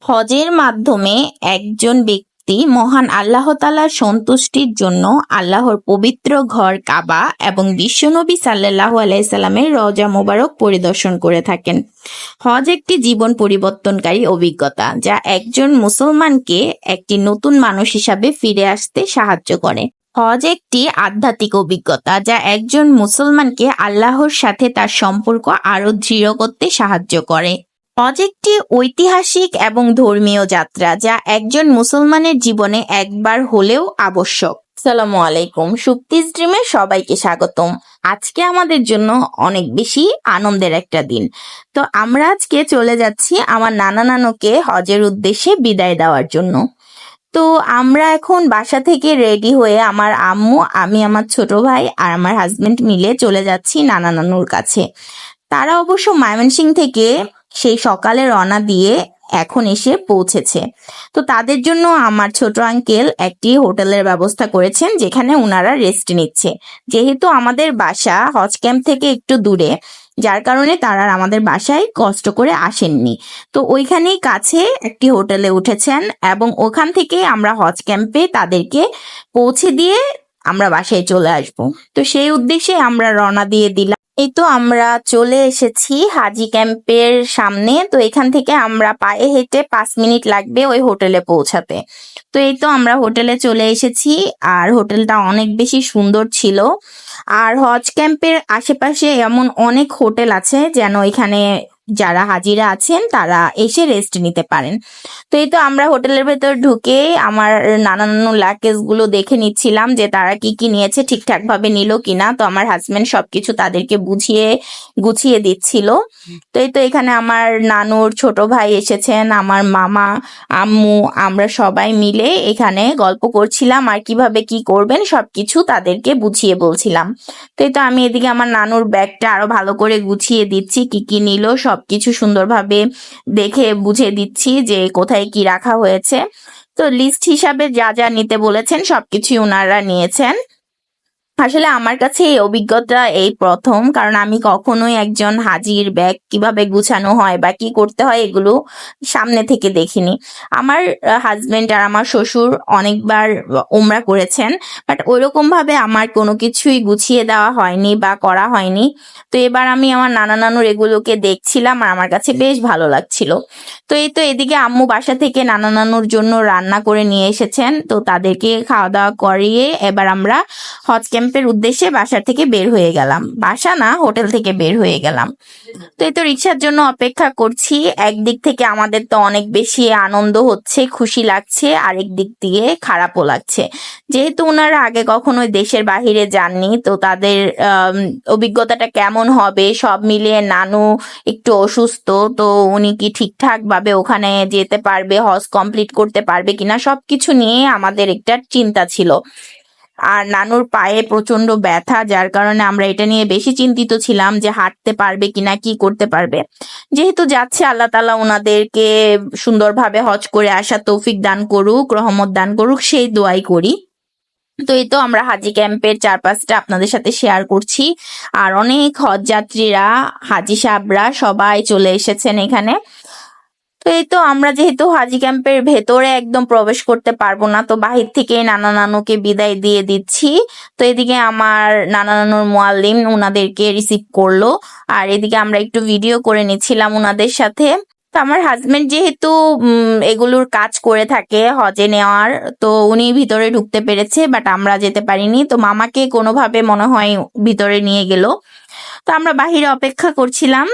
হজের মাধ্যমে একজন ব্যক্তি মহান আল্লাহ তাআলার সন্তুষ্টির জন্য আল্লাহর পবিত্র ঘর কাবা এবং বিশ্বনবী সাল্লাল্লাহু আলাইহি সাল্লামের রওজা মোবারক পরিদর্শন করে থাকেন। হজ একটি জীবন পরিবর্তনকারী অভিজ্ঞতা যা একজন মুসলমানকে একটি নতুন মানুষ হিসাবে ফিরে আসতে সাহায্য করে। হজ একটি আধ্যাত্মিক অভিজ্ঞতা যা একজন মুসলমানকে আল্লাহর সাথে তার সম্পর্ক আরো দৃঢ় করতে সাহায্য করে। হজ একটি ঐতিহাসিক এবং ধর্মীয় যাত্রা যা একজন মুসলমানের জীবনে একবার হলেও আবশ্যক। আসসালামু আলাইকুম, সুপ্তিজ ড্রিমে সবাইকে স্বাগতম। আজকে আমাদের জন্য অনেক বেশি আনন্দের একটা দিন। তো আমরা আজকে চলে যাচ্ছি আমার নানা নানুকে হজের উদ্দেশ্যে বিদায় দেওয়ার জন্য। তো আমরা এখন বাসা থেকে রেডি হয়ে আমার আম্মু, আমি, আমার ছোট ভাই আর আমার হাজবেন্ড মিলে চলে যাচ্ছি নানা নানুর কাছে। তারা অবশ্য ময়মনসিংহ থেকে সেই সকালে রওনা দিয়ে এখন এসে পৌঁছেছে। তো তাদের জন্য আমার ছোট আঙ্কেল একটি হোটেলের ব্যবস্থা করেছেন যেখানে ওনারা রেস্ট নিচ্ছে। যেহেতু আমাদের বাসা হজ ক্যাম্প থেকে একটু দূরে, যার কারণে তারা আমাদের বাসায় কষ্ট করে আসেননি। তো ওইখানেই কাছে একটি হোটেলে উঠেছেন এবং ওখান থেকে আমরা হজ ক্যাম্পে তাদেরকে পৌঁছে দিয়ে আমরা বাসায় চলে আসব। তো সেই উদ্দেশ্যে আমরা রওনা দিয়ে দিলাম। এই তো আমরা চলে এসেছি হাজি ক্যাম্পের সামনে। তো এখান থেকে আমরা পায়ে হেঁটে 5 মিনিট লাগবে ওই হোটেলে পৌঁছাতে। তো এই তো আমরা হোটেলে চলে এসেছি আর হোটেলটা অনেক বেশি সুন্দর ছিল। আর হজ ক্যাম্পের আশেপাশে এমন অনেক হোটেল আছে যেন এখানে যারা হাজিরা আছেন তারা এসে রেস্ট নিতে পারেন। তো এই তো আমরা হোটেলের ভেতর ঢুকে আমার নানা নানুর লাগেজ গুলো দেখে নিচ্ছিলাম যে তারা কি কি নিয়েছে, ঠিকঠাক ভাবে নিল কিনা। তো আমার হাজবেন্ড সবকিছু তাদেরকে গুছিয়ে দিচ্ছিল। তো এই তো এখানে আমার নানুর ছোট ভাই এসেছেন, আমার মামা, আম্মু, আমরা সবাই মিলে এখানে গল্প করছিলাম আর কিভাবে কি করবেন সবকিছু তাদেরকে বুঝিয়ে বলছিলাম। তো এই তো আমি এদিকে আমার নানুর ব্যাগটা আরো ভালো করে গুছিয়ে দিচ্ছি, কি কি নিল সবকিছু সুন্দরভাবে দেখে বুঝে দিচ্ছি যে কোথায় কি রাখা হয়েছে। তো লিস্ট হিসাবে যা যা নিতে বলেছেন সবকিছুই ওনারা নিয়েছেন। আসলে আমার কাছে এই অভিজ্ঞতা এই প্রথম, কারণ আমি কখনোই একজন হাজির ব্যাগ কিভাবে গুছানো হয় বা কি করতে হয় এগুলো সামনে থেকে দেখিনি। আমার হাজবেন্ড আর আমার শ্বশুর অনেকবার উমরা করেছেন, বাট ওইরকম ভাবে আমার কোনো কিছুই গুছিয়ে দেওয়া হয়নি বা করা হয়নি। তো এবার আমি আমার নানা নানুর এগুলোকে দেখছিলাম আর আমার কাছে বেশ ভালো লাগছিল। তো এই তো এদিকে আম্মু বাসা থেকে নানা নানুর জন্য রান্না করে নিয়ে এসেছেন। তো তাদেরকে খাওয়া দাওয়া করিয়ে এবার আমরা হজ ক্যাম্পের উদ্দেশ্যে বাসা থেকে বের হয়ে গেলাম। বাসা না, হোটেল থেকে বের হয়ে গেলাম। তো এই তো রিক্সার জন্য অপেক্ষা করছি। একদিক থেকে আমাদের তো অনেক বেশি আনন্দ হচ্ছে, খুশি লাগছে, আরেক দিক দিয়ে খারাপও লাগছে। যেহেতু ওনারা আগে কখনোই দেশের বাহিরে যাননি, তো তাদের অভিজ্ঞতাটা কেমন হবে সব মিলিয়ে, নানু একটু অসুস্থ, তো উনি কি ঠিকঠাক ভাবে ওখানে যেতে পারবে, হজ কমপ্লিট করতে পারবে কিনা সবকিছু নিয়ে আমাদের একটা চিন্তা ছিল। আর নানুর পায়ে প্রচন্ড ব্যথা, যার কারণে আমরা এটা নিয়ে বেশি চিন্তিত ছিলাম যে হাঁটতে পারবে কিনা, কি করতে পারবে। যেহেতু যাচ্ছে, আল্লাহ তাআলা ওনাদেরকে সুন্দরভাবে হজ করে আসা তৌফিক দান করুক, রহমত দান করুক, সেই দোয়াই করি। তো এই তো আমরা হাজি ক্যাম্পের চারপাশটা আপনাদের সাথে শেয়ার করছি। আর অনেক হজ যাত্রীরা, হাজি সাহেবরা সবাই চলে এসেছেন এখানে। তো এই তো আমরা যেহেতু হাজি ক্যাম্পের ভেতরে একদম প্রবেশ করতে পারবো না, তো বাহির থেকে নানা নানুকে বিদায় দিয়ে দিচ্ছি। তো এদিকে আমার নানা নানুর মুআল্লিম ওনাদেরকে রিসিভ করলো আর এদিকে আমরা একটু ভিডিও করে নিচ্ছিলাম ওনাদের সাথে। তো আমার হাজবেন্ড যেহেতু এগুলোর কাজ করে থাকে হজে নেওয়ার, তো উনি ভিতরে ঢুকতে পেরেছে, বাট আমরা যেতে পারিনি। তো মামাকে কোনোভাবে মনে হয় ভিতরে নিয়ে গেল। তো আমরা বাহিরে অপেক্ষা করছিলাম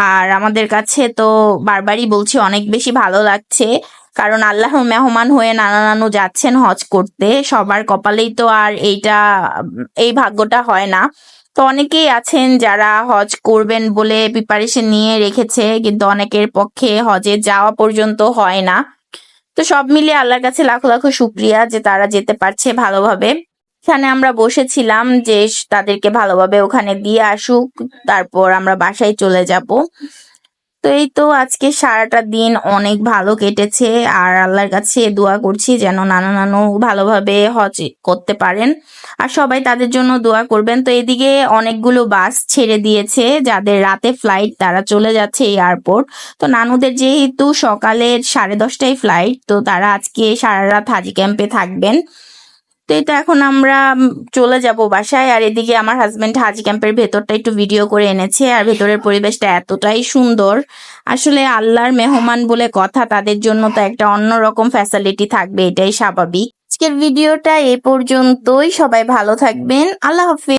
আর আমাদের কাছে তো বারবারই বলছি অনেক বেশি ভালো লাগছে, কারণ আল্লাহর মেহমান হয়ে নানা নানু যাচ্ছেন হজ করতে। সবার কপালেই তো আর এই ভাগ্যটা হয় না। তো অনেকেই আছেন যারা হজ করবেন বলে প্রিপারেশন নিয়ে রেখেছে, কিন্তু অনেকের পক্ষে হজে যাওয়া পর্যন্ত হয় না। তো সব মিলিয়ে আল্লাহর কাছে লাখো লাখো শুকরিয়া যে তারা যেতে পারছে ভালোভাবে। এখানে আমরা বসেছিলাম যে তাদেরকে ভালোভাবে ওখানে দিয়ে আসুক, তারপর আমরা বাসায় চলে যাব। তো তো এই তো আজকে সারাটা দিন অনেক ভালো কেটেছে, আর আল্লাহর কাছে দোয়া করছি যেন নানা নানু ভালোভাবে হজ করতে পারেন, আর সবাই তাদের জন্য দোয়া করবেন। তো এদিকে অনেকগুলো বাস ছেড়ে দিয়েছে, যাদের রাতে ফ্লাইট তারা চলে যাচ্ছে এয়ারপোর্ট। তো নানুদের যেহেতু সকালে 10:30টায় ফ্লাইট, তো তারা আজকে সারা রাত হাজি ক্যাম্পে থাকবেন। তো এই তো এখন আমরা চলে যাব বাসায়। আর এদিকে আমার হাজবেন্ড হাজি ক্যাম্পের ভেতরটা একটু ভিডিও করে এনেছে, আর ভেতরের পরিবেশটা এতটাই সুন্দর। আসলে আল্লাহর মেহমান বলে কথা, তাদের জন্য তো একটা অন্যরকম ফ্যাসিলিটি থাকবে, এটাই স্বাভাবিক। আজকের ভিডিওটা এ পর্যন্তই, সবাই ভালো থাকবেন, আল্লাহ হাফেজ।